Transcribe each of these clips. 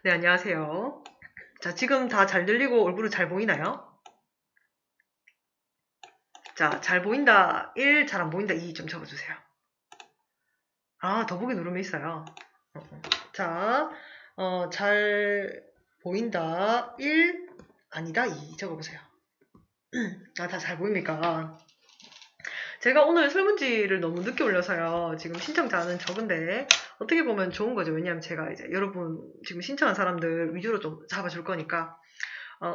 네, 안녕하세요. 자, 지금 다 잘 들리고 얼굴은 잘 보이나요? 자, 잘 보인다 1, 잘 안 보인다 2 좀 적어주세요. 아, 더보기 누르면 있어요. 자, 잘 보인다 1, 아니다 2 적어보세요. 아, 다 잘 보입니까? 제가 오늘 설문지를 너무 늦게 올려서요. 지금 신청자는 적은데, 어떻게 보면 좋은 거죠. 왜냐면 제가 이제 여러분 지금 신청한 사람들 위주로 좀 잡아줄 거니까.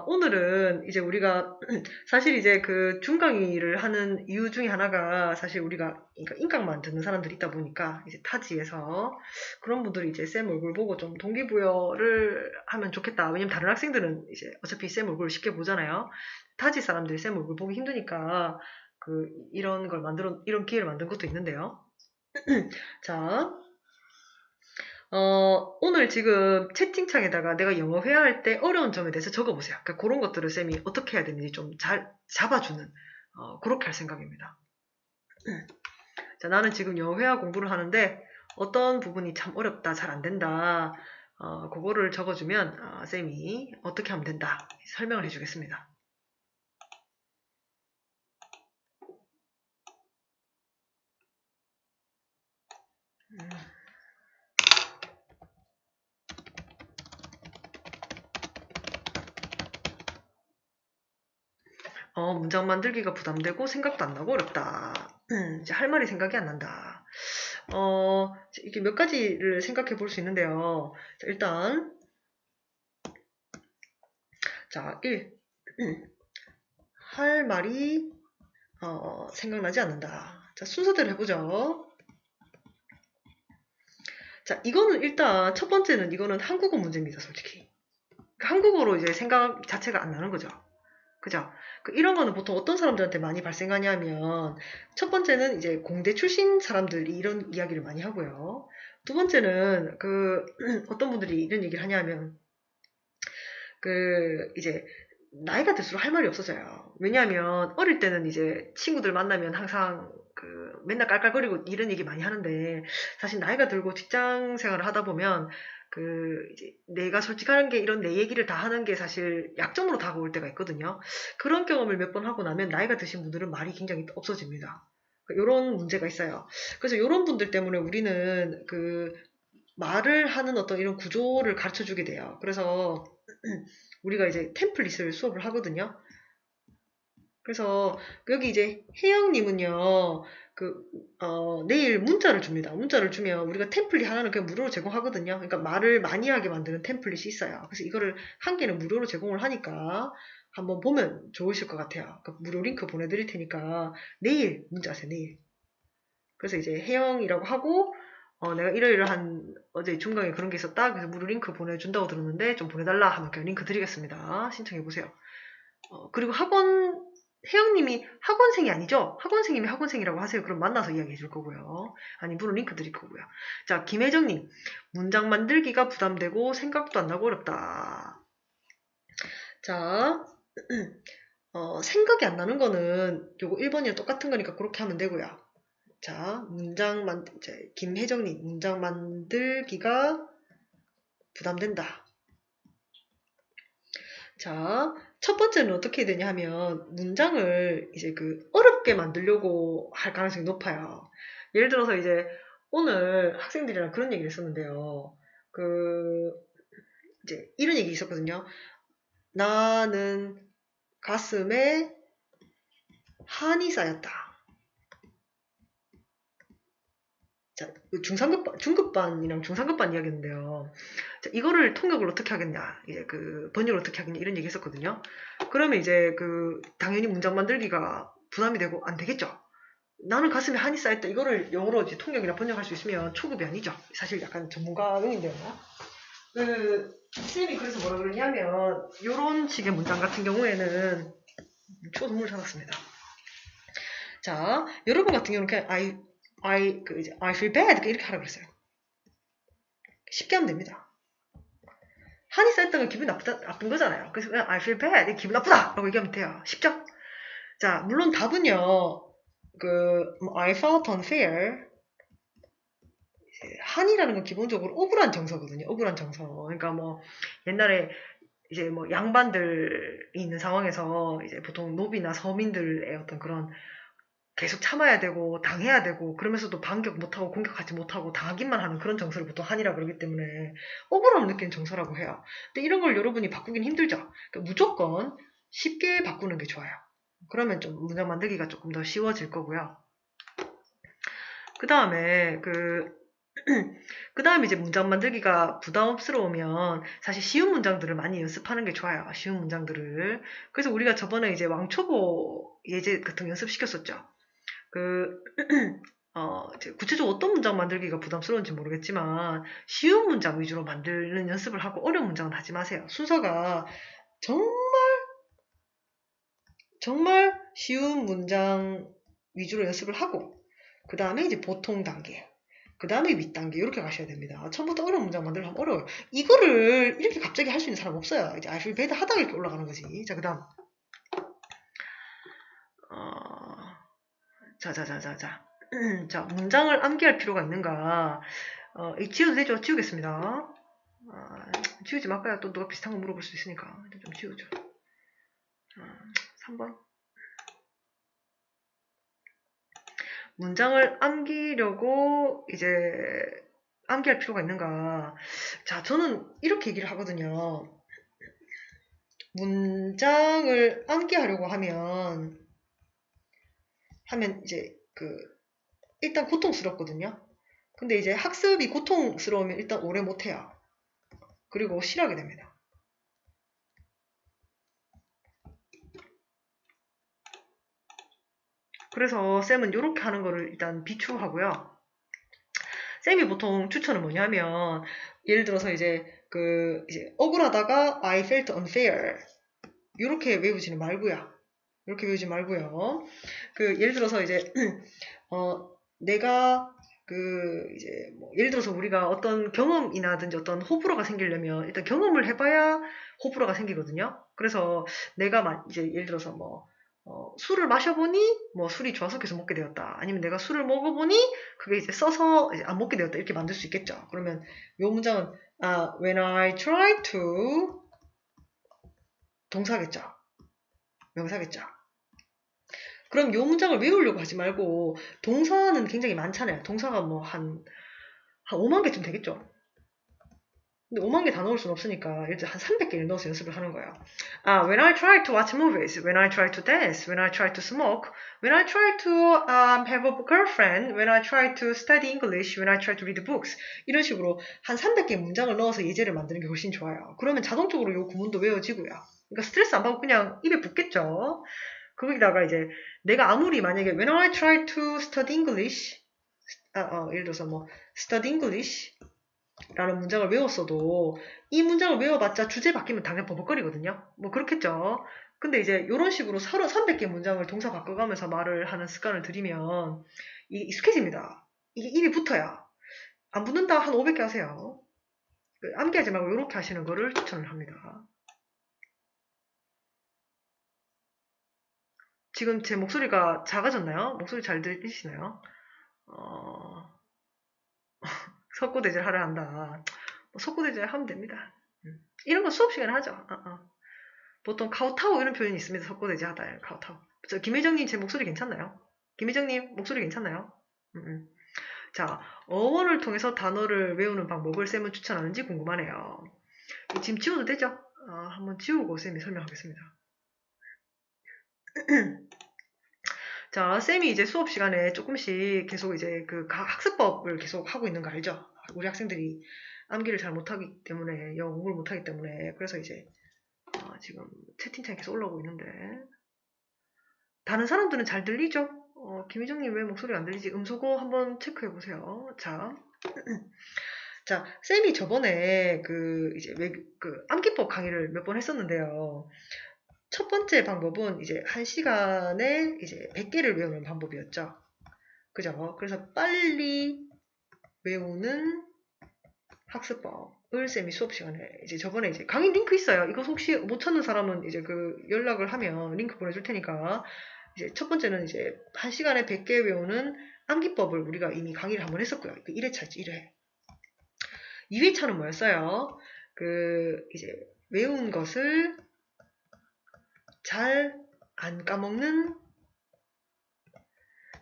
오늘은 이제 우리가 사실 이제 그 중강의를 하는 이유 중에 하나가 사실 우리가 그러니까 인강만 듣는 사람들이 있다 보니까 이제 타지에서 그런 분들이 이제 쌤 얼굴 보고 좀 동기부여를 하면 좋겠다. 왜냐면 다른 학생들은 이제 어차피 쌤 얼굴을 쉽게 보잖아요. 타지 사람들이 쌤 얼굴 보기 힘드니까 이런 걸 이런 기회를 만든 것도 있는데요. 자, 오늘 지금 채팅창에다가 내가 영어 회화할 때 어려운 점에 대해서 적어보세요. 그러니까 그런 것들을 쌤이 어떻게 해야 되는지 좀 잘 잡아주는, 그렇게 할 생각입니다. 자, 나는 지금 영어 회화 공부를 하는데 어떤 부분이 참 어렵다, 잘 안 된다, 그거를 적어주면, 쌤이 어떻게 하면 된다, 설명을 해주겠습니다. 문장 만들기가 부담되고 생각도 안 나고 어렵다. 이제 할 말이 생각이 안 난다. 이렇게 몇 가지를 생각해 볼 수 있는데요. 자, 일단, 자, 1. 할 말이, 생각나지 않는다. 자, 순서대로 해보죠. 자, 이거는 일단, 첫 번째는 이거는 한국어 문제입니다, 솔직히. 한국어로 이제 생각 자체가 안 나는 거죠. 그죠? 이런 거는 보통 어떤 사람들한테 많이 발생하냐면, 첫 번째는 이제 공대 출신 사람들이 이런 이야기를 많이 하고요. 두 번째는 어떤 분들이 이런 얘기를 하냐면, 이제, 나이가 들수록 할 말이 없어져요. 왜냐하면, 어릴 때는 이제 친구들 만나면 항상 맨날 깔깔거리고 이런 얘기 많이 하는데, 사실 나이가 들고 직장 생활을 하다 보면, 이제 내가 솔직한 게 이런 내 얘기를 다 하는 게 사실 약점으로 다가올 때가 있거든요. 그런 경험을 몇 번 하고 나면 나이가 드신 분들은 말이 굉장히 없어집니다. 이런 문제가 있어요. 그래서 이런 분들 때문에 우리는 말을 하는 어떤 이런 구조를 가르쳐 주게 돼요. 그래서 우리가 이제 템플릿을 수업을 하거든요. 그래서 여기 이제 혜영님은요, 내일 문자를 줍니다. 문자를 주면 우리가 템플릿 하나는 그냥 무료로 제공하거든요. 그러니까 말을 많이 하게 만드는 템플릿이 있어요. 그래서 이거를 한 개는 무료로 제공을 하니까 한번 보면 좋으실 것 같아요. 무료 링크 보내드릴 테니까 내일 문자하세요, 내일. 그래서 이제 혜영이라고 하고, 내가 이러이러한 어제 중강에 그런 게 있었다. 그래서 무료 링크 보내준다고 들었는데 좀 보내달라 하면 그냥 링크 드리겠습니다. 신청해보세요. 그리고 혜영님이 학원생이 아니죠? 학원생이면 학원생이라고 하세요. 그럼 만나서 이야기해 줄 거고요. 아니, 무료 링크 드릴 거고요. 자, 김혜정님. 문장 만들기가 부담되고 생각도 안 나고 어렵다. 자, 생각이 안 나는 거는 요거 1번이랑 똑같은 거니까 그렇게 하면 되고요. 자, 김혜정님. 문장 만들기가 부담된다. 자, 첫 번째는 어떻게 되냐 하면 문장을 이제 어렵게 만들려고 할 가능성이 높아요. 예를 들어서 이제 오늘 학생들이랑 그런 얘기를 했었는데요. 이제 이런 얘기 있었거든요. 나는 가슴에 한이 쌓였다. 자, 중급반이랑 중상급반 이야기인데요. 자, 이거를 통역을 어떻게 하겠냐, 이제 번역을 어떻게 하겠냐, 이런 얘기 했었거든요. 그러면 이제 당연히 문장 만들기가 부담이 되고 안 되겠죠. 나는 가슴에 한이 쌓였다. 이거를 영어로 이제 통역이나 번역할 수 있으면 초급이 아니죠. 사실 약간 전문가용인데요. 쌤이 그래서 뭐라 그러냐면, 요런 식의 문장 같은 경우에는, 선물 사놨습니다. 자, 여러분 같은 경우는 그냥 I feel bad. 이렇게 하라고 그랬어요. 쉽게 하면 됩니다. 한이 쌓였던 건 기분 나쁜 거잖아요. 그래서 그냥 I feel bad. 기분 나쁘다. 라고 얘기하면 돼요. 쉽죠? 자, 물론 답은요, I felt unfair. 한이라는 건 기본적으로 억울한 정서거든요. 억울한 정서. 그러니까 뭐 옛날에 이제 뭐 양반들이 있는 상황에서 이제 보통 노비나 서민들의 어떤 그런 계속 참아야 되고 당해야 되고 그러면서도 반격 못하고 공격하지 못하고 당하기만 하는 그런 정서를 보통 한이라 그러기 때문에 억울함을 느끼는 정서라고 해요. 근데 이런 걸 여러분이 바꾸긴 힘들죠. 그러니까 무조건 쉽게 바꾸는 게 좋아요. 그러면 좀 문장 만들기가 조금 더 쉬워질 거고요. 그 다음에 그 다음에 이제 문장 만들기가 부담스러우면 사실 쉬운 문장들을 많이 연습하는 게 좋아요. 쉬운 문장들을. 그래서 우리가 저번에 이제 왕초보 예제 같은 거 연습시켰었죠. 이제 구체적으로 어떤 문장 만들기가 부담스러운지 모르겠지만 쉬운 문장 위주로 만드는 연습을 하고 어려운 문장은 하지 마세요. 순서가 정말 쉬운 문장 위주로 연습을 하고 그 다음에 이제 보통 단계 그 다음에 윗단계 이렇게 가셔야 됩니다. 처음부터 어려운 문장 만들려면 어려워요. 이거를 이렇게 갑자기 할 수 있는 사람 없어요. 이제 I feel bad 하다가 이렇게 올라가는 거지. 자, 그 다음 자, 문장을 암기할 필요가 있는가? 지워도 되죠? 지우겠습니다. 지우지 말까요? 또 누가 비슷한 거 물어볼 수 있으니까. 좀 지우죠. 3번. 문장을 암기려고 이제 암기할 필요가 있는가? 자, 저는 이렇게 얘기를 하거든요. 문장을 암기하려고 하면 이제 일단 고통스럽거든요. 근데 이제 학습이 고통스러우면 일단 오래 못해요. 그리고 싫어하게 됩니다. 그래서 쌤은 이렇게 하는 거를 일단 비추하고요. 쌤이 보통 추천은 뭐냐면 예를 들어서 이제 억울하다가 I felt unfair 이렇게 외우지는 말고요. 이렇게 외우지 말고요. 예를 들어서 이제 내가 이제 뭐 예를 들어서 우리가 어떤 경험이나든지 어떤 호불호가 생기려면 일단 경험을 해봐야 호불호가 생기거든요. 그래서 내가 이제 예를 들어서 술을 마셔보니 뭐 술이 좋아서 계속 먹게 되었다. 아니면 내가 술을 먹어보니 그게 이제 써서 이제 안 먹게 되었다. 이렇게 만들 수 있겠죠. 그러면 요 문장은 when I try to 동사겠죠. 명사겠죠. 그럼 요 문장을 외우려고 하지 말고 동사는 굉장히 많잖아요. 동사가 뭐 한 5만 개쯤 되겠죠. 근데 5만 개 다 넣을 순 없으니까 일단 한 300개를 넣어서 연습을 하는 거예요. When I try to watch movies, when I try to dance, when I try to smoke, when I try to have a girlfriend, when I try to study English, when I try to read books 이런 식으로 한 300개 문장을 넣어서 예제를 만드는 게 훨씬 좋아요. 그러면 자동적으로 요 구문도 외워지고요. 그러니까 스트레스 안 받고 그냥 입에 붙겠죠. 거기다가 이제 내가 아무리 만약에 when I try to study English 예를 들어서 study English 라는 문장을 외웠어도 이 문장을 외워봤자 주제 바뀌면 당장 버벅거리거든요. 뭐 그렇겠죠. 근데 이제 이런 식으로 서로 300개 문장을 동사 바꿔가면서 말을 하는 습관을 들이면 이게 익숙해집니다. 이게 입이 붙어야. 안 붙는다 한 500개 하세요. 암기하지 말고 이렇게 하시는 거를 추천을 합니다. 지금 제 목소리가 작아졌나요? 목소리 잘 들리시나요? 석고대죄 하려 한다. 석고대죄 하면 됩니다. 이런 거 수업 시간에 하죠. 보통 카우타우 이런 표현이 있습니다. 석고대죄 하다. 카우타우. 김혜정님 제 목소리 괜찮나요? 김혜정님 목소리 괜찮나요? 자, 어원을 통해서 단어를 외우는 방법을 쌤은 추천하는지 궁금하네요. 지금 지워도 되죠? 한번 지우고 쌤이 설명하겠습니다. 자, 쌤이 이제 수업 시간에 조금씩 계속 이제 학습법을 계속 하고 있는 거 알죠? 우리 학생들이 암기를 잘 못하기 때문에, 영어 공부를 못하기 때문에, 그래서 이제, 지금 채팅창에 계속 올라오고 있는데, 다른 사람들은 잘 들리죠? 김희정님 왜 목소리가 안 들리지? 음소거 한번 체크해 보세요. 자. 자, 쌤이 저번에 암기법 강의를 몇 번 했었는데요. 첫 번째 방법은 이제 1시간에 이제 100개를 외우는 방법이었죠. 그죠? 그래서 빨리 외우는 학습법을 쌤이 수업 시간에 이제 저번에 이제 강의 링크 있어요. 이거 혹시 못 찾는 사람은 이제 연락을 하면 링크 보내줄 테니까 이제 첫 번째는 이제 1시간에 100개 외우는 암기법을 우리가 이미 강의를 한번 했었고요. 1회차지, 1회. 2회차는 뭐였어요? 이제 외운 것을 잘 안 까먹는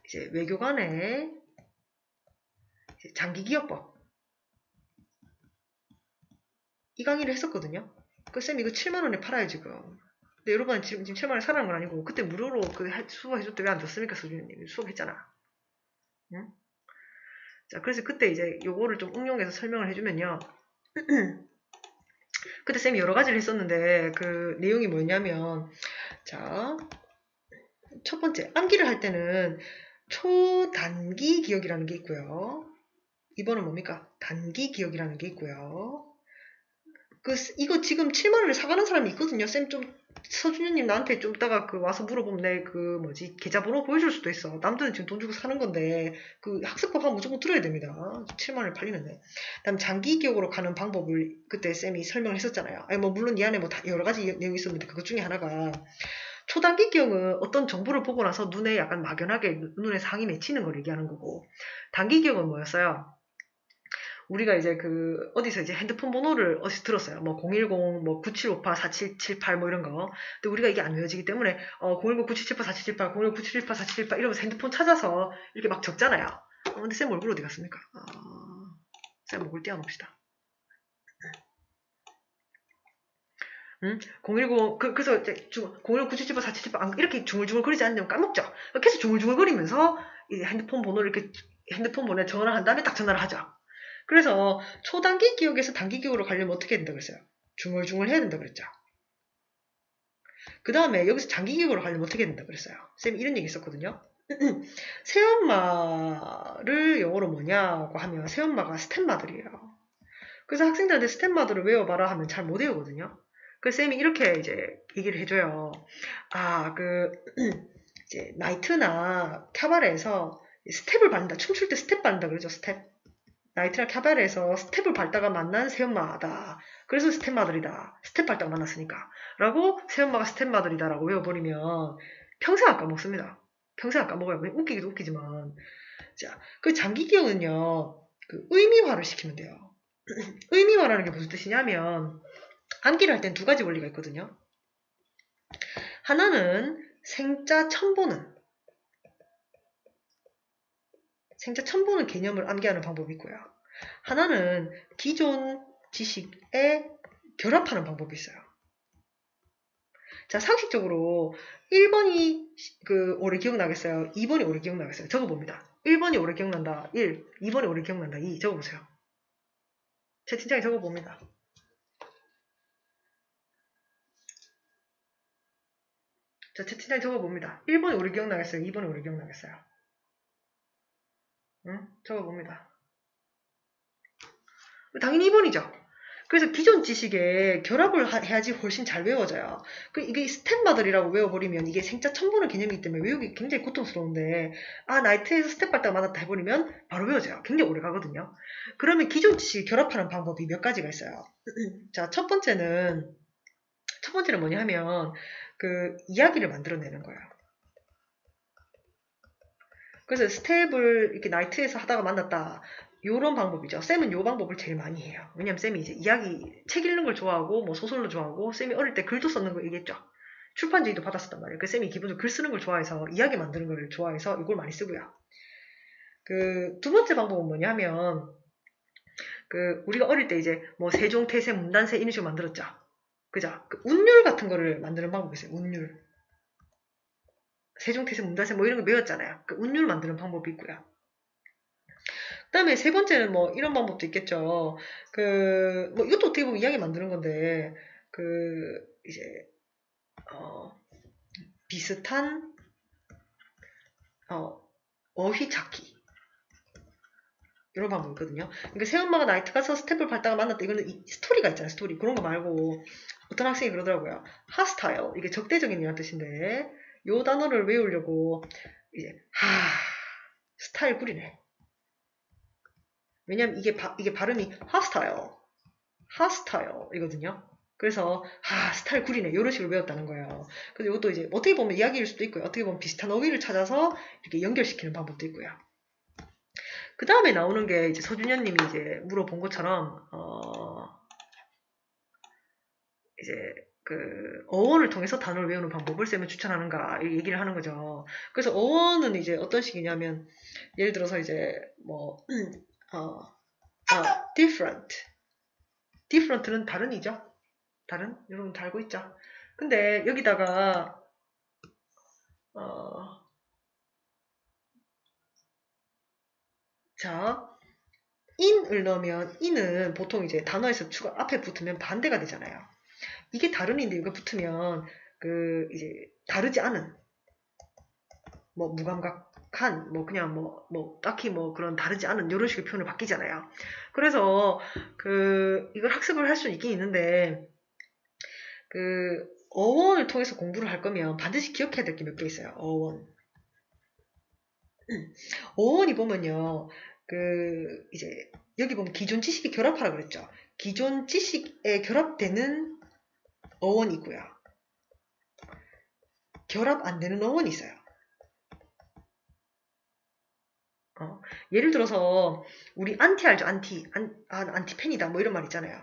이제 외교관의 장기기억법. 이 강의를 했었거든요. 쌤 이거 7만원에 팔아요, 지금. 근데 여러분 지금 7만원에 사라는 건 아니고, 그때 무료로 수업해줬대. 왜 안 줬습니까, 소주님? 수업했잖아. 응? 자, 그래서 그때 이제 요거를 좀 응용해서 설명을 해주면요. 그때 쌤이 여러 가지를 했었는데, 그 내용이 뭐냐면, 자, 첫 번째, 암기를 할 때는 초단기 기억이라는 게 있고요. 2번은 뭡니까? 단기 기억이라는 게 있고요. 이거 지금 7만원에 사가는 사람이 있거든요. 쌤 좀, 서준현님 나한테 좀 이따가 와서 물어보면 내 계좌번호 보여줄 수도 있어. 남들은 지금 돈 주고 사는 건데, 학습법 하면 무조건 들어야 됩니다. 7만원에 팔리는데. 다음 장기 기억으로 가는 방법을 그때 쌤이 설명을 했었잖아요. 아니, 물론 이 안에 여러 가지 내용이 있었는데, 그것 중에 하나가, 초단기 기억은 어떤 정보를 보고 나서 눈에 약간 막연하게 눈에 상이 맺히는 걸 얘기하는 거고, 단기 기억은 뭐였어요? 우리가 이제 어디서 이제 핸드폰 번호를 어디서 들었어요. 010, 9758, 4778 이런 거. 근데 우리가 이게 안 외워지기 때문에, 010, 9778, 4778, 010, 9778, 4778 이러면서 핸드폰 찾아서 이렇게 막 적잖아요. 근데 쌤 얼굴 어디 갔습니까? 쌤 얼굴 띄워놓읍시다. 응? 010, 그래서 이제 010, 9778, 4778 이렇게 중얼중얼 거리지 않으면 까먹죠. 계속 중얼중얼거리면서 이제 핸드폰 번호를 이렇게 핸드폰 번호에 전화를 한 다음에 딱 전화를 하죠. 그래서 초단기 기억에서 단기 기억으로 가려면 어떻게 해야 된다 그랬어요? 중얼중얼 해야 된다 그랬죠. 그 다음에 여기서 장기 기억으로 가려면 어떻게 해야 된다 그랬어요? 쌤이 이런 얘기 했었거든요. 새엄마를 영어로 뭐냐고 하면 새엄마가 스탠마들이에요. 그래서 학생들한테 스탠마들을 외워봐라 하면 잘 못 외우거든요. 그래서 쌤이 이렇게 이제 얘기를 해줘요. 이제 나이트나 캬바레에서 스텝을 밟는다. 춤출 때 스텝 밟는다 그러죠, 스텝. 나이트나 캬바레에서 스텝을 밟다가 만난 새엄마다. 그래서 스텝마들이다. 스텝 밟다가 만났으니까. 라고 새엄마가 스텝마들이다 라고 외워버리면 평생 안 까먹습니다. 평생 안 까먹어요. 웃기기도 웃기지만. 자, 장기 기억은요. 의미화를 시키면 돼요. 의미화라는 게 무슨 뜻이냐면 암기를 할 땐 두 가지 원리가 있거든요. 하나는 생자 첨보는 개념을 암기하는 방법이 있고요. 하나는 기존 지식에 결합하는 방법이 있어요. 자, 상식적으로 1번이 오래 기억나겠어요? 2번이 오래 기억나겠어요? 적어봅니다. 1번이 오래 기억난다. 1. 2번이 오래 기억난다. 2. 적어보세요. 채팅창에 적어봅니다. 자, 채팅창에 적어봅니다. 1번이 오래 기억나겠어요? 2번이 오래 기억나겠어요? 응? 적어봅니다. 당연히 2번이죠. 그래서 기존 지식에 결합을 해야지 훨씬 잘 외워져요. 이게 스텝마들이라고 외워버리면 이게 생자 첨부는 개념이기 때문에 외우기 굉장히 고통스러운데, 나이트에서 스텝 밟다가 맞았다 해버리면 바로 외워져요. 굉장히 오래 가거든요. 그러면 기존 지식을 결합하는 방법이 몇 가지가 있어요. 자, 첫 번째는 뭐냐 하면, 이야기를 만들어내는 거예요. 그래서 스텝을 이렇게 나이트에서 하다가 만났다. 요런 방법이죠. 쌤은 요 방법을 제일 많이 해요. 왜냐면 쌤이 이제 책 읽는 걸 좋아하고, 소설도 좋아하고, 쌤이 어릴 때 글도 썼는 거 얘기했죠. 출판지도 받았었단 말이에요. 쌤이 기본적으로 글 쓰는 걸 좋아해서, 이야기 만드는 걸 좋아해서 이걸 많이 쓰고요. 두 번째 방법은 뭐냐 하면, 우리가 어릴 때 이제 세종, 태세, 문단세 이런 식으로 만들었죠. 그죠? 운율 같은 거를 만드는 방법이 있어요. 운율. 세종, 태세, 문단세 이런 거 배웠잖아요. 운율 만드는 방법이 있고요. 그 다음에 세 번째는 이런 방법도 있겠죠. 이것도 어떻게 보면 이야기 만드는 건데, 이제, 비슷한, 어휘 찾기. 이런 방법이 있거든요. 그러니까 새엄마가 나이트 가서 스텝을 밟다가 만났다. 이거는 스토리가 있잖아요, 스토리. 그런 거 말고, 어떤 학생이 그러더라고요. hostile. 이게 적대적인 이란 뜻인데, 요 단어를 외우려고, 이제, 스타일 구리네. 왜냐면 이게 발음이 hostile 이거든요. 그래서 스타일 구리네 이런 식으로 외웠다는 거예요. 근데 이것도 이제 어떻게 보면 이야기일 수도 있고요. 어떻게 보면 비슷한 어휘를 찾아서 이렇게 연결시키는 방법도 있고요. 그 다음에 나오는 게 이제 서준현님이 이제 물어본 것처럼, 이제 그 어원을 통해서 단어를 외우는 방법을 쌤은 추천하는가 이 얘기를 하는 거죠. 그래서 어원은 이제 어떤 식이냐면 예를 들어서 이제 뭐 different, different는 다른이죠. 다른 여러분 다 알고 있죠. 근데 여기다가 자 in을 넣으면 in은 보통 이제 단어에서 추가 앞에 붙으면 반대가 되잖아요. 이게 다른인데 이거 붙으면 그 이제 다르지 않은 뭐 무감각한 뭐 그냥 뭐 딱히 뭐 그런 다르지 않은 이런 식의 표현을 바뀌잖아요. 그래서 그 이걸 학습을 할 수 있긴 있는데 그 어원을 통해서 공부를 할 거면 반드시 기억해야 될 게 몇 개 있어요. 어원. 어원이 보면요. 그 이제 여기 보면 기존 지식이 결합하라 그랬죠. 기존 지식에 결합되는 어원이 있고요. 결합 안 되는 어원이 있어요. 예를 들어서 우리 안티 알죠? 안티. 안티팬이다. 뭐 이런 말 있잖아요.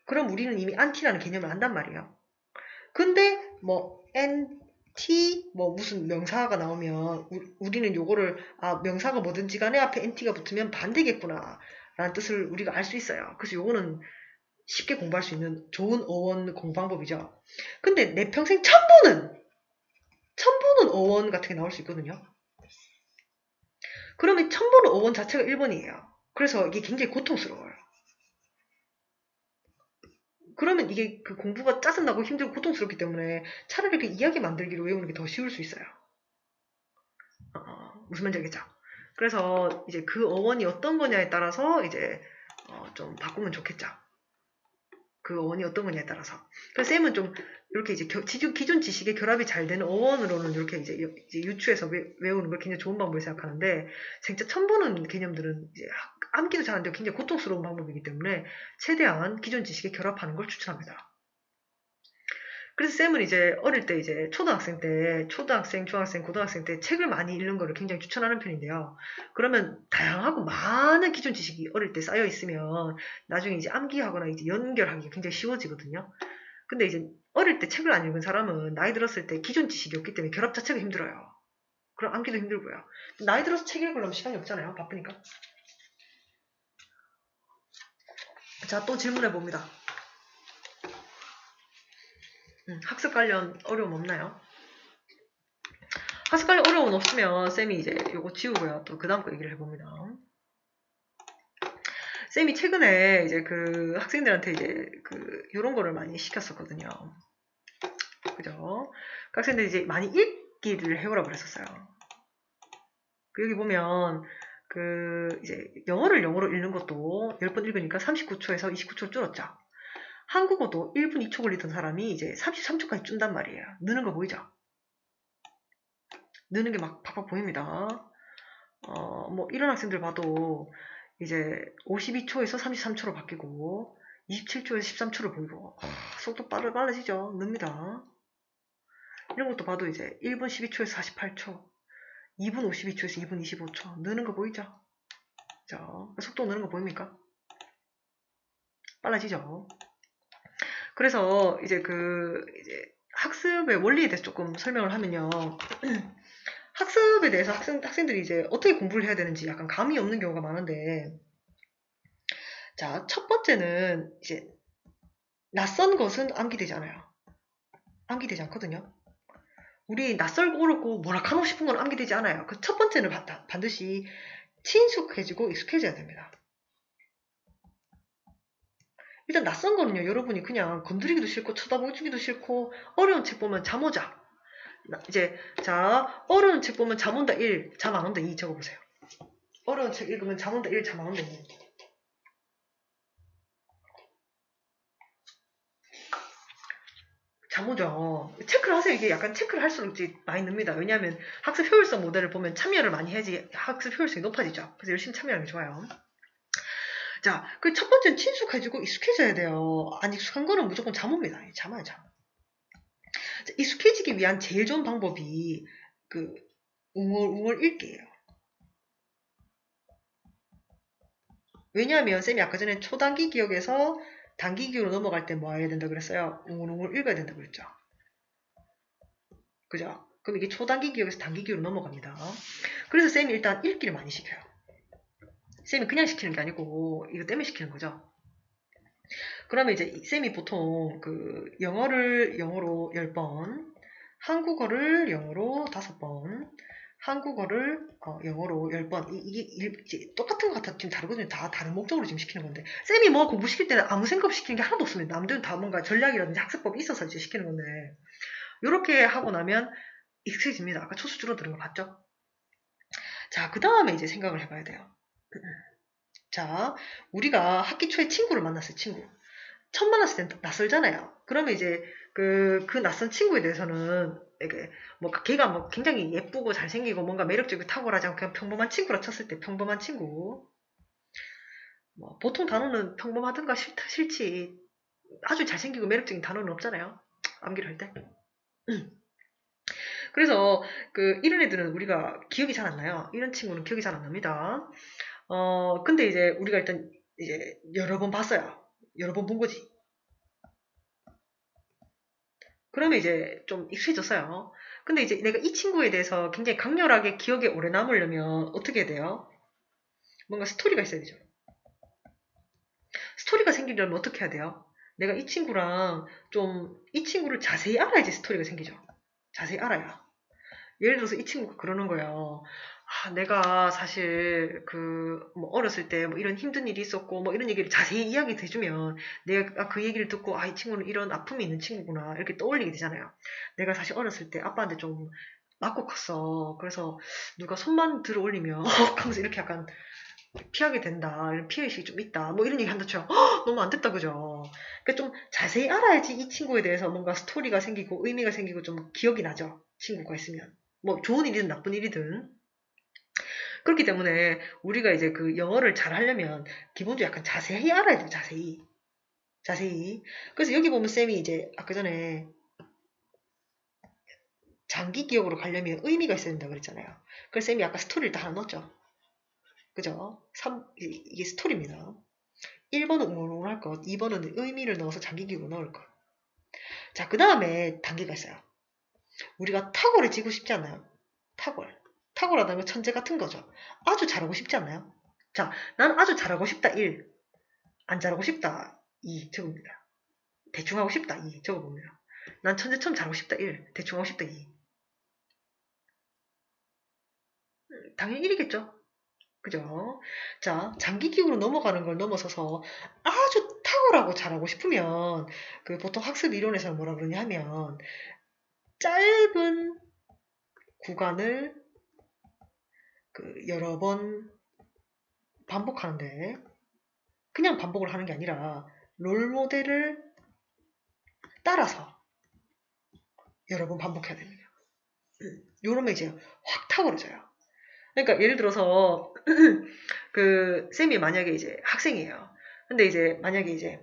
그럼 우리는 이미 안티라는 개념을 안단 말이에요. 근데 뭐 NT 뭐 무슨 명사가 나오면 우리는 요거를 명사가 뭐든지 간에 앞에 NT가 붙으면 반대겠구나 라는 뜻을 우리가 알 수 있어요. 그래서 요거는 쉽게 공부할 수 있는 좋은 어원 공부방법이죠. 근데 내 평생 처음 보는 어원 같은 게 나올 수 있거든요. 그러면 처음 보는 어원 자체가 1번이에요. 그래서 이게 굉장히 고통스러워요. 그러면 이게 그 공부가 짜증나고 힘들고 고통스럽기 때문에 차라리 그 이야기 만들기로 외우는 게 더 쉬울 수 있어요. 무슨 말인지 알겠죠? 그래서 이제 그 어원이 어떤 거냐에 따라서 이제 좀 바꾸면 좋겠죠. 그 어원이 어떤 거냐에 따라서. 그래서 쌤은 좀 이렇게 이제 기존 지식의 결합이 잘 되는 어원으로는 이렇게 이제 유추해서 외우는 걸 굉장히 좋은 방법을 생각하는데 진짜 처음 보는 개념들은 이제 암기도 잘 안 되고 굉장히 고통스러운 방법이기 때문에 최대한 기존 지식에 결합하는 걸 추천합니다. 그래서 쌤은 이제 어릴 때 이제 초등학생, 중학생, 고등학생 때 책을 많이 읽는 거를 굉장히 추천하는 편인데요. 그러면 다양하고 많은 기존 지식이 어릴 때 쌓여 있으면 나중에 이제 암기하거나 이제 연결하기가 굉장히 쉬워지거든요. 근데 이제 어릴 때 책을 안 읽은 사람은 나이 들었을 때 기존 지식이 없기 때문에 결합 자체가 힘들어요. 그럼 암기도 힘들고요. 나이 들어서 책 읽으려면 시간이 없잖아요. 바쁘니까. 자, 또 질문해 봅니다. 학습 관련 어려움 없나요? 학습 관련 어려움 없으면 쌤이 이제 요거 지우고요. 또 그 다음 거 얘기를 해봅니다. 쌤이 최근에 이제 그 학생들한테 이제 그 요런 거를 많이 시켰었거든요. 그죠? 그 학생들이 이제 많이 읽기를 해오라고 그랬었어요. 여기 보면 그 이제 영어를 영어로 읽는 것도 10번 읽으니까 39초에서 29초를 줄었죠. 한국어도 1분 2초 걸리던 사람이 이제 33초까지 준단 말이에요. 느는 거 보이죠? 느는 게 막 팍팍 보입니다. 뭐 이런 학생들 봐도 이제 52초에서 33초로 바뀌고 27초에서 13초를 보이고 속도 빨라지죠. 늡니다. 이런 것도 봐도 이제 1분 12초에서 48초 2분 52초에서 2분 25초 느는 거 보이죠? 그죠? 속도 느는 거 보입니까? 빨라지죠. 그래서 이제 그 이제 학습의 원리에 대해서 조금 설명을 하면요. 학습에 대해서 학생들이 이제 어떻게 공부를 해야 되는지 약간 감이 없는 경우가 많은데, 자, 첫 번째는 이제 낯선 것은 암기되지 않아요. 암기되지 않거든요. 우리 낯설고 어렵고 뭐라 하고 싶은 건 암기되지 않아요. 그 첫 번째는 반드시 친숙해지고 익숙해져야 됩니다. 일단 낯선 거는요, 여러분이 그냥 건드리기도 싫고 쳐다보기도 싫고 어려운 책 보면 잠 오자. 이제 자, 어려운 책 보면 잠 온다 1, 잠 안 온다 2 적어보세요. 어려운 책 읽으면 잠 온다 1, 잠 안 온다 2. 잠 오죠. 체크를 하세요. 이게 약간 체크를 할수록 이제 많이 늡니다. 왜냐하면 학습 효율성 모델을 보면 참여를 많이 해야지 학습 효율성이 높아지죠. 그래서 열심히 참여하는 게 좋아요. 자, 그 첫 번째는 친숙해지고 익숙해져야 돼요. 안 익숙한 거는 무조건 잠 옵니다. 잠 와요, 잠. 자, 익숙해지기 위한 제일 좋은 방법이 그 웅얼웅얼 읽기예요. 왜냐하면 쌤이 아까 전에 초단기 기억에서 단기 기억으로 넘어갈 때 뭐 해야 된다 그랬어요? 웅울웅울 읽어야 된다 그랬죠. 그죠? 그럼 이게 초단기 기억에서 단기 기억으로 넘어갑니다. 그래서 쌤이 일단 읽기를 많이 시켜요. 쌤이 그냥 시키는 게 아니고 이거 때문에 시키는 거죠. 그러면 이제 쌤이 보통 그 영어를 영어로 10번, 한국어를 영어로 5번, 한국어를 영어로 10번. 이게 똑같은 것 같아. 지금 다르거든요. 다 다른 목적으로 지금 시키는 건데. 쌤이 뭐 공부시킬 때는 아무 생각 없이 시키는 게 하나도 없습니다. 남들은 다 뭔가 전략이라든지 학습법이 있어서 이제 시키는 건데. 이렇게 하고 나면 익숙해집니다. 아까 초수 줄어드는 거 봤죠? 자, 그 다음에 이제 생각을 해봐야 돼요. 자, 우리가 학기 초에 친구를 만났어요. 친구. 처음 만났을 땐 낯설잖아요. 그러면 이제 그 낯선 친구에 대해서는 이게 뭐 걔가 뭐 굉장히 예쁘고 잘생기고 뭔가 매력적이고 탁월하지 않고 그냥 평범한 친구라 쳤을 때 평범한 친구. 뭐 보통 단어는 평범하든가 싫다 싫지 아주 잘생기고 매력적인 단어는 없잖아요. 암기를 할 때. 그래서 그 이런 애들은 우리가 기억이 잘 안 나요. 이런 친구는 기억이 잘 안 납니다. 근데 이제 우리가 일단 이제 여러 번 봤어요. 여러 번 본 거지. 그러면 이제 좀 익숙해졌어요. 근데 이제 내가 이 친구에 대해서 굉장히 강렬하게 기억에 오래 남으려면 어떻게 해야 돼요? 뭔가 스토리가 있어야 되죠. 스토리가 생기려면 어떻게 해야 돼요? 내가 이 친구랑 좀, 이 친구를 자세히 알아야지 스토리가 생기죠. 자세히 알아야. 예를 들어서 이 친구가 그러는 거예요. 아, 내가 사실 뭐 어렸을 때 뭐 이런 힘든 일이 있었고 뭐 이런 얘기를 자세히 이야기 해주면 내가 그 얘기를 듣고 아, 이 친구는 이런 아픔이 있는 친구구나 이렇게 떠올리게 되잖아요. 내가 사실 어렸을 때 아빠한테 좀 맞고 컸어. 그래서 누가 손만 들어 올리면 하면서 이렇게 약간 피하게 된다. 이런 피해의식이 좀 있다. 뭐 이런 얘기 한다 쳐요. 너무 안 됐다 그죠? 그러니까 좀 자세히 알아야지 이 친구에 대해서 뭔가 스토리가 생기고 의미가 생기고 좀 기억이 나죠. 친구가 있으면. 뭐 좋은 일이든 나쁜 일이든. 그렇기 때문에 우리가 이제 그 영어를 잘 하려면 기본적으로 약간 자세히 알아야 돼요. 자세히. 자세히. 그래서 여기 보면 쌤이 이제 아까 전에 장기 기억으로 가려면 의미가 있어야 된다고 그랬잖아요. 그래서 쌤이 아까 스토리를 다 하나 넣었죠. 그죠? 이게 스토리입니다. 1번은 웅얼웅얼 할 것, 2번은 의미를 넣어서 장기 기억으로 넣을 것. 자, 그 다음에 단계가 있어요. 우리가 탁월해지고 싶지 않나요? 탁월. 탁월하다는 건 천재 같은 거죠. 아주 잘하고 싶지 않나요? 자, 나는 아주 잘하고 싶다 1, 안 잘하고 싶다 2 적읍니다. 대충 하고 싶다 2 적어봅니다. 난 천재처럼 잘하고 싶다 1, 대충 하고 싶다 2. 당연히 1이겠죠? 그죠? 자, 장기 기억으로 넘어가는 걸 넘어서서 아주 탁월하고 잘하고 싶으면 그 보통 학습 이론에서는 뭐라 그러냐 하면 짧은 구간을 여러 번 반복하는데 그냥 반복을 하는 게 아니라 롤 모델을 따라서 여러 번 반복해야 됩니다. 요러면 이제 확 탁월해져요. 그러니까 예를 들어서 쌤이 만약에 이제 학생이에요. 근데 이제 만약에 이제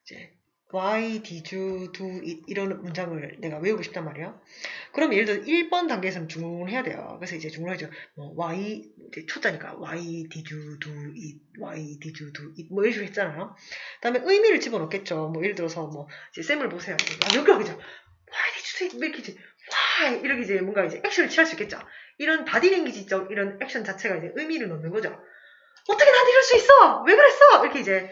이제 Why did you do it? 이런 문장을 내가 외우고 싶단 말이에요. 그럼 예를 들어 1번 단계에서는 중국을 해야 돼요. 그래서 이제 중국을 하죠. 뭐 why 이제 초짜니까 why did you do it? Why did you do it? 뭐 이런 식으로 했잖아요. 그다음에 의미를 집어넣겠죠. 뭐 예를 들어서 뭐 이제 쌤을 보세요. 이렇게 하죠. Why did you do it? 뭐 이렇게 이제 why 이렇게 이제 뭔가 이제 액션을 취할 수 있겠죠. 이런 바디랭귀지적 이런 액션 자체가 이제 의미를 넣는 거죠. 어떻게 난 이럴 수 있어? 왜 그랬어? 이렇게 이제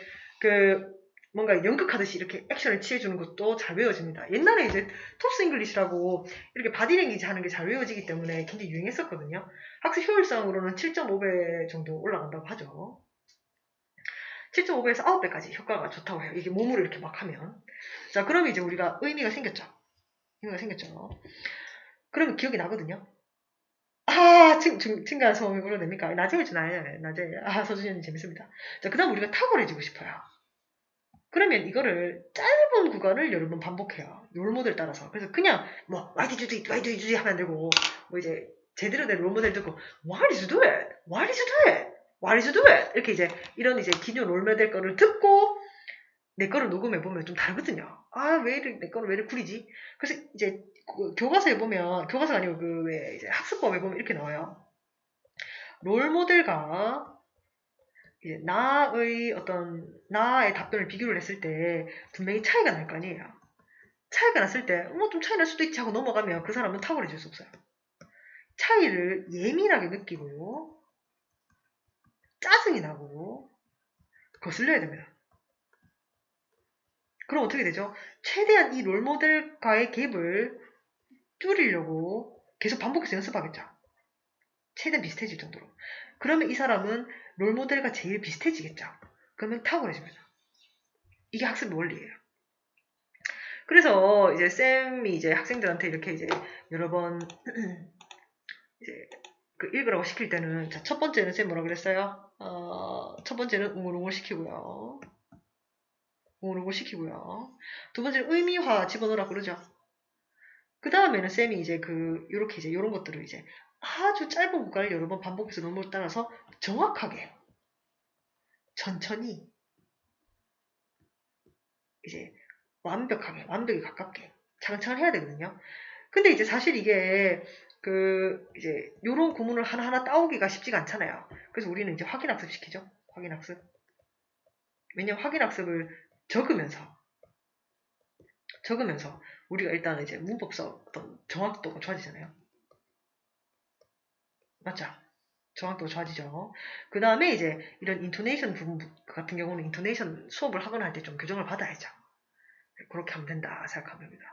뭔가 연극하듯이 이렇게 액션을 취해주는 것도 잘 외워집니다. 옛날에 이제 톱스 잉글리시라고 이렇게 바디랭귀지 하는 게 잘 외워지기 때문에 굉장히 유행했었거든요. 학습 효율성으로는 7.5배 정도 올라간다고 하죠. 7.5배에서 9배까지 효과가 좋다고 해요. 이게 몸으로 이렇게 막 하면. 자, 그러면 이제 우리가 의미가 생겼죠. 의미가 생겼죠. 그러면 기억이 나거든요. 아, 층간 소음이 울려냅니까? 낮에 해줘, 낮에. 아, 서준이는 재밌습니다. 자, 그 다음 우리가 탁월해지고 싶어요. 그러면 이거를 짧은 구간을 여러 번 반복해요. 롤모델 따라서. 그래서 그냥 뭐 why did you do it? why did you do it? 하면 안 되고 뭐 이제 제대로 된 롤모델 듣고 why did you do it? why did you do it? why did you do it? 이렇게 이제 이런 이제 기존 롤모델 거를 듣고 내 거를 녹음해 보면 좀 다르거든요. 아, 왜 이렇게 내 거를 왜 이렇게 구리지? 그래서 이제 교과서에 보면, 교과서가 아니고 그 왜 이제 학습법에 보면 이렇게 나와요. 롤모델과 이제 나의 답변을 비교를 했을 때 분명히 차이가 날 거 아니에요. 차이가 났을 때, 뭐 좀 차이 날 수도 있지 하고 넘어가면 그 사람은 탁월해질 수 없어요. 차이를 예민하게 느끼고, 짜증이 나고, 거슬려야 됩니다. 그럼 어떻게 되죠? 최대한 이 롤모델과의 갭을 줄이려고 계속 반복해서 연습하겠죠. 최대한 비슷해질 정도로. 그러면 이 사람은 롤모델과 제일 비슷해지겠죠. 그러면 탁월해집니다. 이게 학습의 원리예요. 그래서 이제 쌤이 이제 학생들한테 이렇게 이제 여러 번 이제 그 읽으라고 시킬 때는, 자, 첫 번째는 쌤 뭐라 그랬어요? 첫 번째는 웅얼웅얼 시키고요. 웅얼웅얼 시키고요. 두 번째는 의미화 집어넣으라 그러죠. 그 다음에는 쌤이 이제 요렇게 이제 요런 것들을 이제 아주 짧은 구간을 여러 번 반복해서 롤모델 따라서 정확하게, 천천히, 이제 완벽에 가깝게 차근차근 해야 되거든요. 근데 이제 사실 이게 이제 요런 구문을 하나하나 따오기가 쉽지가 않잖아요. 그래서 우리는 이제 확인학습 시키죠. 확인학습. 왜냐면 확인학습을 적으면서 우리가 일단 이제 문법서 어떤 정확도가 좋아지잖아요. 맞죠? 정확도가 좋아지죠. 그 다음에 이제 이런 인토네이션 부분 같은 경우는 인토네이션 수업을 하거나 할 때 좀 교정을 받아야죠. 그렇게 하면 된다 생각하면 됩니다.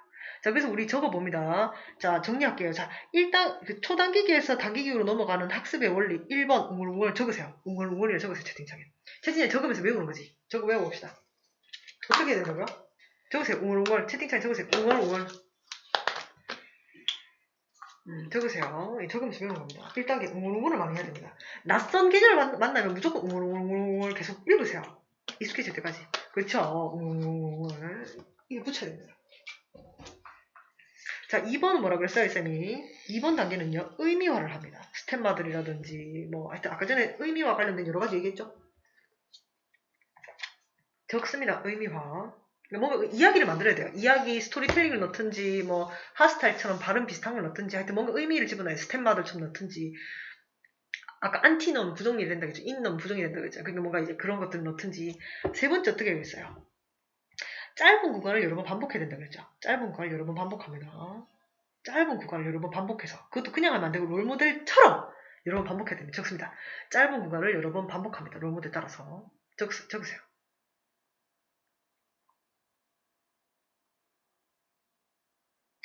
자, 그래서 우리 적어봅니다. 자, 정리할게요. 자, 일단 초단기기에서 단기기로 넘어가는 학습의 원리 1번 웅얼웅얼 적으세요. 웅얼웅얼이라 적으세요. 채팅창에. 채팅창에 적으면서 외우는 거지. 적어 외워봅시다. 어떻게 해야 된다고요? 적으세요. 웅얼웅얼. 채팅창에 적으세요. 웅얼웅얼. 적으세요. 적으면서 외우는 겁니다. 1단계 웅얼웅얼을 많이 해야 됩니다. 낯선 개념을 만나면 무조건 웅얼웅얼 계속 읽으세요. 익숙해질 때까지. 그렇죠? 웅얼웅얼. 이거 붙여야 됩니다. 자, 2번은 뭐라 그랬어요, 쌤이? 2번 단계는요, 의미화를 합니다. 스템마들이라든지, 뭐, 하여튼 아까 전에 의미와 관련된 여러 가지 얘기했죠? 적습니다, 의미화. 뭔가 이야기를 만들어야 돼요. 이야기, 스토리텔링을 넣든지, 뭐, 하스타일처럼 발음 비슷한 걸 넣든지, 하여튼 뭔가 의미를 집어넣어요. 스템마들처럼 넣든지. 아까 안티놈 부정리 된다 그랬죠? 인놈 부정리 된다 그랬죠? 그러니까 뭔가 이제 그런 것들을 넣든지. 세 번째 어떻게 되겠어요? 짧은 구간을 여러 번 반복해야 된다 그랬죠? 짧은 구간을 여러 번 반복합니다. 짧은 구간을 여러 번 반복해서, 그것도 그냥 하면 안 되고 롤모델처럼 여러 번 반복해야 됩니다. 적습니다. 짧은 구간을 여러 번 반복합니다. 롤모델 따라서. 적으세요.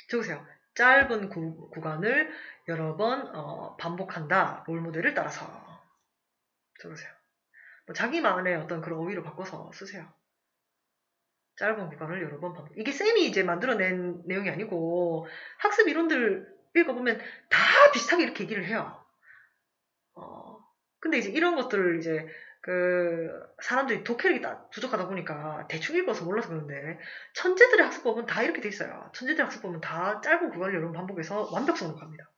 적으세요. 짧은 구간을 여러 번 반복한다. 롤모델을 따라서. 적으세요. 뭐 자기만의 어떤 그런 어휘로 바꿔서 쓰세요. 짧은 구간을 여러 번 반복. 이게 쌤이 이제 만들어낸 내용이 아니고 학습 이론들 읽어보면 다 비슷하게 이렇게 얘기를 해요. 근데 이제 이런 것들을 이제 사람들이 독해력이 부족하다 보니까 대충 읽어서 몰라서 그런데 천재들의 학습법은 다 이렇게 돼 있어요. 천재들의 학습법은 다 짧은 구간을 여러 번 반복해서 완벽성으로 갑니다.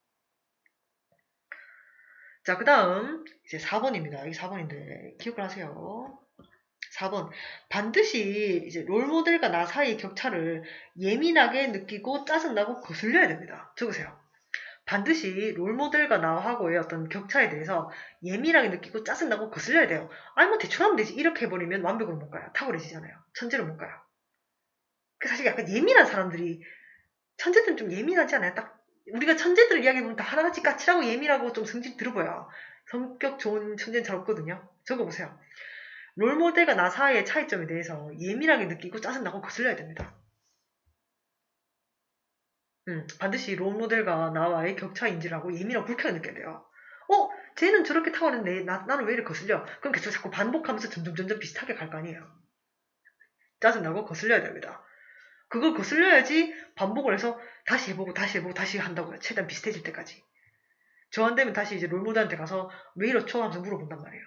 자, 그 다음 이제 4번입니다. 이게 4번인데 기억을 하세요. 4번. 반드시 이제 롤모델과 나 사이의 격차를 예민하게 느끼고 짜증나고 거슬려야 됩니다. 적으세요. 반드시 롤모델과 나하고의 어떤 격차에 대해서 예민하게 느끼고 짜증나고 거슬려야 돼요. 아니 뭐 대충 하면 되지. 이렇게 해버리면 완벽으로 못 가요. 탁월해지잖아요. 천재로 못 가요. 사실 약간 예민한 사람들이, 천재들은 좀 예민하지 않아요? 딱 우리가 천재들 이야기 보면 다 하나같이 까칠하고 예민하고 좀 성질 들어 보여요. 성격 좋은 천재는 잘 없거든요. 적어보세요. 롤모델과 나 사이의 차이점에 대해서 예민하게 느끼고 짜증나고 거슬려야 됩니다. 반드시 롤모델과 나와의 격차 인지라고 예민하고 불쾌하게 느껴야 돼요. 쟤는 저렇게 타오르는데 나는 왜 이렇게 거슬려? 그럼 계속 자꾸 반복하면서 점점 비슷하게 갈 거 아니에요. 짜증나고 거슬려야 됩니다. 그걸 거슬려야지 반복을 해서 다시 해보고 다시 한다고요. 최대한 비슷해질 때까지. 저 안 되면 다시 이제 롤모델한테 가서 왜 이렇죠? 하면서 물어본단 말이에요.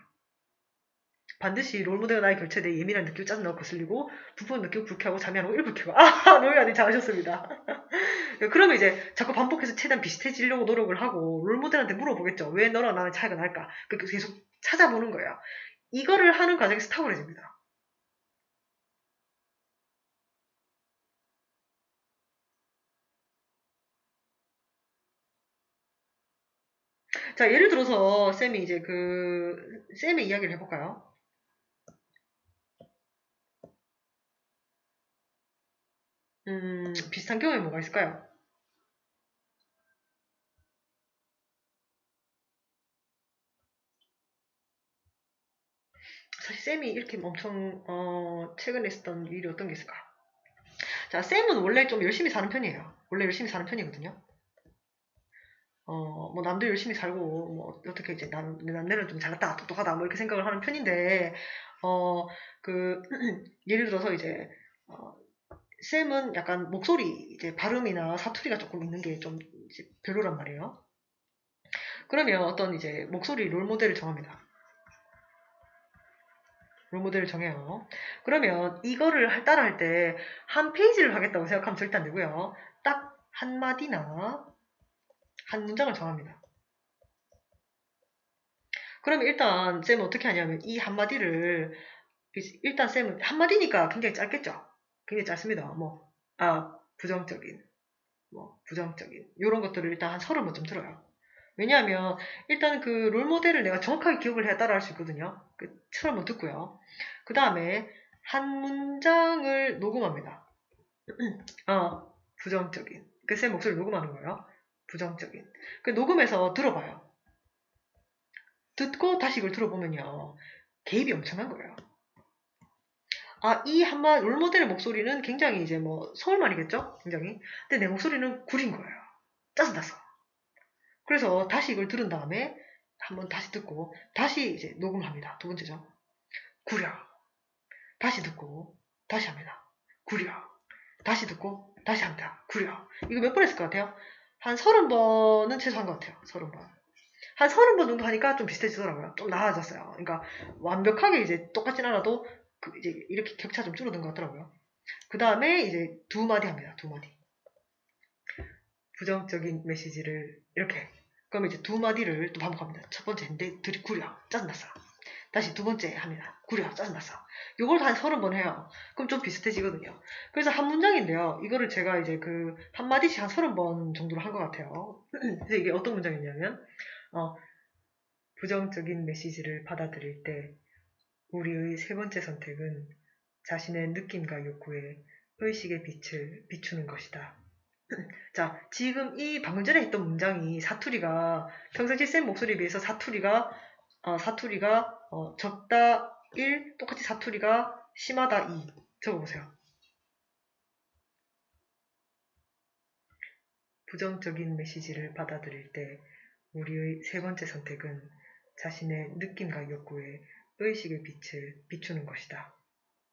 반드시 롤모델과 나의 결체에 대해 예민한 느끼고 짜증나고 거슬리고 불편한 느끼고 불쾌하고 잠이 안 오고 일불쾌고 노예아님 잘하셨습니다. 그러면 이제 자꾸 반복해서 최대한 비슷해지려고 노력을 하고 롤모델한테 물어보겠죠. 왜 너랑 나랑 차이가 날까? 계속 찾아보는 거예요. 이거를 하는 과정에서 탁월해집니다. 자, 예를 들어서 쌤이 이제 쌤의 이야기를 해볼까요? 비슷한 경우에 뭐가 있을까요? 사실 쌤이 이렇게 엄청 최근에 있었던 일이 어떤 게 있을까? 자, 쌤은 원래 좀 열심히 사는 편이에요. 원래 열심히 사는 편이거든요. 뭐 남도 열심히 살고 뭐 어떻게 이제 내 남매는 좀 잘났다, 똑똑하다 뭐 이렇게 생각을 하는 편인데 어, 그 예를 들어서 이제 어, 쌤은 약간 목소리 이제 발음이나 사투리가 조금 있는 게 좀 별로란 말이에요. 그러면 어떤 이제 목소리 롤모델을 정합니다. 롤모델을 정해요. 그러면 이거를 따라 할 때 한 페이지를 하겠다고 생각하면 절대 안 되고요. 딱 한 마디나 한 문장을 정합니다. 그러면 일단 쌤은 어떻게 하냐면 이 한마디를 일단 쌤은 한마디니까 굉장히 짧겠죠. 굉장히 짧습니다. 부정적인, 부정적인 이런 것들을 일단 한 30번 좀 들어요. 왜냐하면 일단 그 롤모델을 내가 정확하게 기억을 해야 따라할 수 있거든요. 그 30번 듣고요. 그 다음에 한 문장을 녹음합니다. 부정적인. 그 쌤 목소리 녹음하는 거예요. 부정적인. 그 녹음해서 들어봐요. 듣고 다시 이걸 들어보면요. 개입이 엄청난 거예요. 이 롤모델의 목소리는 굉장히 이제 뭐 서울말이겠죠? 굉장히. 근데 내 목소리는 구린 거예요. 짜증났어. 그래서 다시 이걸 들은 다음에 한번 다시 듣고 다시 이제 녹음합니다. 두 번째죠. 구려. 다시 듣고 다시 합니다. 구려. 다시 듣고 다시 합니다. 구려. 이거 몇 번 했을 것 같아요? 한 30번은 최소 한 것 같아요. 30번. 한 30번 정도 하니까 좀 비슷해지더라고요. 좀 나아졌어요. 그러니까 완벽하게 이제 똑같진 않아도 이제 이렇게 격차 좀 줄어든 것 같더라고요. 그 다음에 이제 두 마디 합니다. 두 마디. 부정적인 메시지를 이렇게. 그럼 이제 두 마디를 또 반복합니다. 첫 번째인데 구려. 짜증났어. 다시 두 번째 합니다. 구려. 짜증났어. 요걸 한 30번 해요. 그럼 좀 비슷해지거든요. 그래서 한 문장인데요. 이거를 제가 이제 한마디씩 한 30번 정도로 한 것 같아요. 그래서 이게 어떤 문장이냐면, 부정적인 메시지를 받아들일 때 우리의 세 번째 선택은 자신의 느낌과 욕구에 의식의 빛을 비추는 것이다. 자, 지금 이 방금 전에 했던 문장이 사투리가 평상시 쌤 목소리에 비해서 사투리가 적다 1, 똑같이 사투리가 심하다 2. 적어보세요. 부정적인 메시지를 받아들일 때 우리의 세 번째 선택은 자신의 느낌과 욕구에 의식의 빛을 비추는 것이다.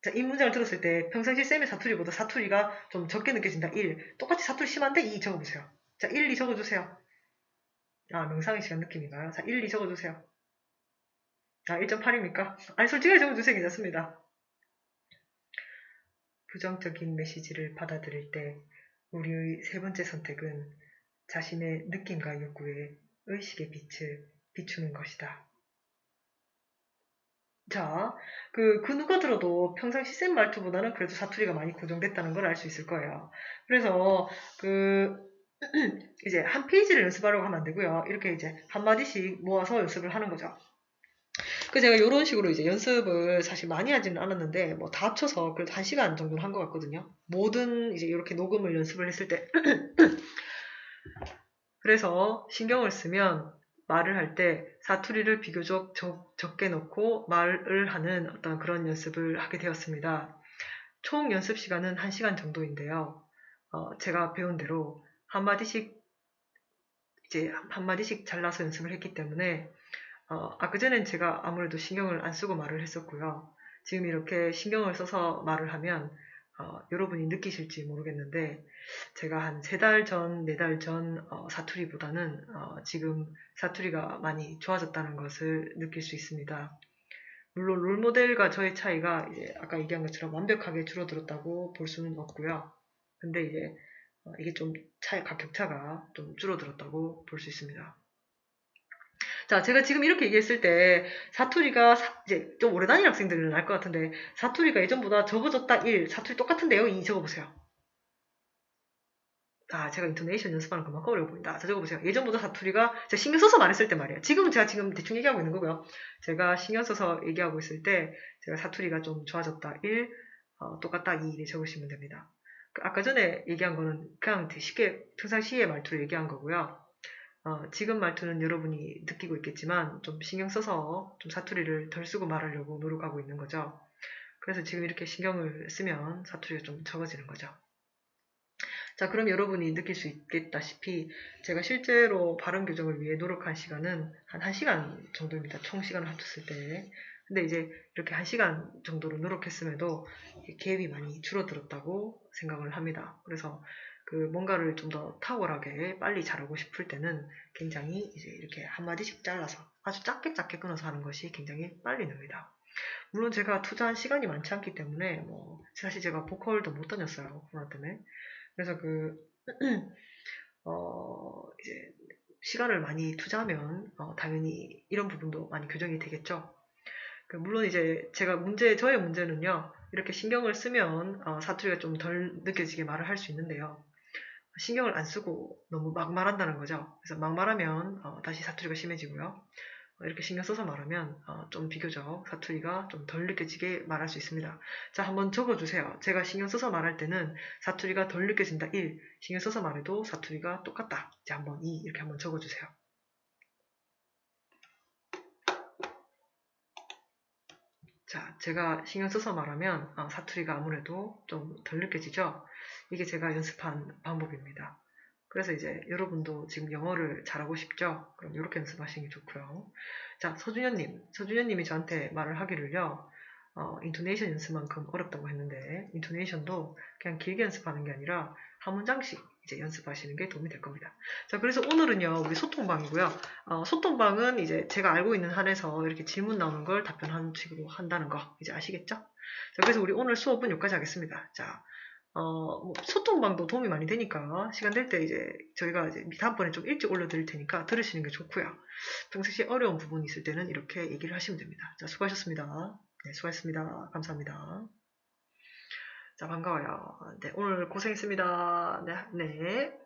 자, 이 문장을 들었을 때 평상시 쌤의 사투리보다 사투리가 좀 적게 느껴진다. 1. 똑같이 사투리 심한데 2 적어보세요. 자, 1, 2 적어주세요. 명상의 시간 느낌인가요? 자, 1, 2 적어주세요. 1.8입니까? 아니, 솔직하게 적어주세요. 괜찮습니다. 부정적인 메시지를 받아들일 때 우리의 세 번째 선택은 자신의 느낌과 욕구에 의식의 빛을 비추는 것이다. 자, 그 누가 들어도 평상시 쌤 말투보다는 그래도 사투리가 많이 고정됐다는 걸 알 수 있을 거예요. 그래서 이제 한 페이지를 연습하려고 하면 안 되고요. 이렇게 이제 한마디씩 모아서 연습을 하는 거죠. 제가 이런 식으로 이제 연습을 사실 많이 하지는 않았는데, 뭐 다 합쳐서 그래도 1시간 정도는 한 것 같거든요. 모든 이제 이렇게 녹음을 연습을 했을 때. 그래서 신경을 쓰면 말을 할 때 사투리를 비교적 적게 넣고 말을 하는 어떤 그런 연습을 하게 되었습니다. 총 연습 시간은 1시간 정도인데요. 제가 배운 대로 한마디씩 잘라서 연습을 했기 때문에 그전엔 제가 아무래도 신경을 안 쓰고 말을 했었고요. 지금 이렇게 신경을 써서 말을 하면 여러분이 느끼실지 모르겠는데 제가 한 3달 전, 4달 전 사투리보다는 지금 사투리가 많이 좋아졌다는 것을 느낄 수 있습니다. 물론 롤모델과 저의 차이가 이제 아까 얘기한 것처럼 완벽하게 줄어들었다고 볼 수는 없고요. 근데 이제 이게 좀 격차가 좀 줄어들었다고 볼 수 있습니다. 자, 제가 지금 이렇게 얘기했을 때 사투리가 이제 좀 오래 다니는 학생들은 알 것 같은데 사투리가 예전보다 적어졌다 1, 사투리 똑같은데요 2 적어보세요. 제가 인토네이션 연습하는 것만큼 어려워 보인다. 자, 적어보세요. 예전보다 사투리가 제가 신경 써서 말했을 때 말이에요. 제가 지금 대충 얘기하고 있는 거고요. 제가 신경 써서 얘기하고 있을 때 제가 사투리가 좀 좋아졌다. 1, 똑같다. 2 이렇게 적으시면 됩니다. 아까 전에 얘기한 거는 그냥 쉽게 평상시의 말투로 얘기한 거고요. 지금 말투는 여러분이 느끼고 있겠지만 좀 신경 써서 좀 사투리를 덜 쓰고 말하려고 노력하고 있는 거죠. 그래서 지금 이렇게 신경을 쓰면 사투리가 좀 적어지는 거죠. 자, 그럼 여러분이 느낄 수 있겠다시피 제가 실제로 발음 교정을 위해 노력한 시간은 한 1시간 정도입니다. 총 시간을 합쳤을 때. 근데 이제 이렇게 1시간 정도로 노력했음에도 갭이 많이 줄어들었다고 생각을 합니다. 그래서 그 뭔가를 좀 더 탁월하게 빨리 잘하고 싶을 때는 굉장히 이제 이렇게 한마디씩 잘라서 아주 작게 끊어서 하는 것이 굉장히 빨리 늡니다. 물론 제가 투자한 시간이 많지 않기 때문에 사실 제가 보컬도 못 다녔어요. 코로나 때문에. 그래서 이제 시간을 많이 투자하면 당연히 이런 부분도 많이 교정이 되겠죠. 물론 이제 저의 문제는요, 이렇게 신경을 쓰면 사투리가 좀 덜 느껴지게 말을 할 수 있는데요. 신경을 안 쓰고 너무 막 말한다는 거죠. 그래서 막 말하면 다시 사투리가 심해지고요. 이렇게 신경 써서 말하면 좀 비교적 사투리가 좀 덜 느껴지게 말할 수 있습니다. 자, 한번 적어주세요. 제가 신경 써서 말할 때는 사투리가 덜 느껴진다. 1. 신경 써서 말해도 사투리가 똑같다. 자, 한번 2. 이렇게 한번 적어주세요. 자, 제가 신경 써서 말하면 사투리가 아무래도 좀 덜 느껴지죠? 이게 제가 연습한 방법입니다. 그래서 이제 여러분도 지금 영어를 잘하고 싶죠? 그럼 이렇게 연습하시는 게 좋고요. 자, 서준현님이 저한테 말을 하기를요. 인토네이션 연습만큼 어렵다고 했는데 인토네이션도 그냥 길게 연습하는 게 아니라 한 문장씩 이제 연습하시는 게 도움이 될 겁니다. 자, 그래서 오늘은요, 우리 소통방이고요. 소통방은 이제 제가 알고 있는 한에서 이렇게 질문 나오는 걸 답변하는 식으로 한다는 거 이제 아시겠죠? 자, 그래서 우리 오늘 수업은 여기까지 하겠습니다. 자, 소통방도 도움이 많이 되니까 시간 될 때 이제 저희가 이제 다음번에 좀 일찍 올려드릴 테니까 들으시는 게 좋고요. 평상시 어려운 부분이 있을 때는 이렇게 얘기를 하시면 됩니다. 자, 수고하셨습니다. 네, 수고하셨습니다. 감사합니다. 자, 반가워요. 네, 오늘 고생했습니다. 네, 네.